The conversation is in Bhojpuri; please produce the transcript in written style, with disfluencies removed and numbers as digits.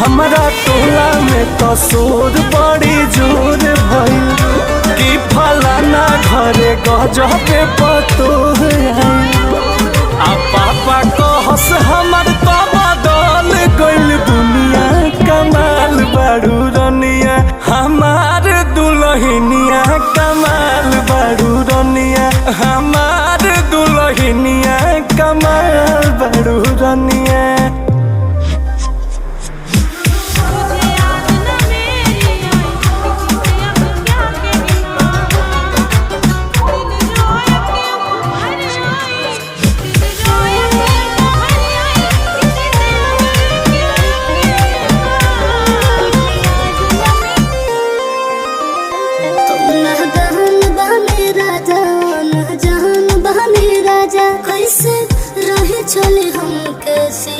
हमारा टोला में कसूर बड़ी जोर भइल कि फलाना घरे गजबे पतो आ पापा कहस हमर तो बदल गइल दुनिया कमाल बारू रनिया हमार दुल्हनिया कमाल बारू रनिया हमार दुल्हनिया कमाल बारू रनिया। कैसे रहे चले हम कैसे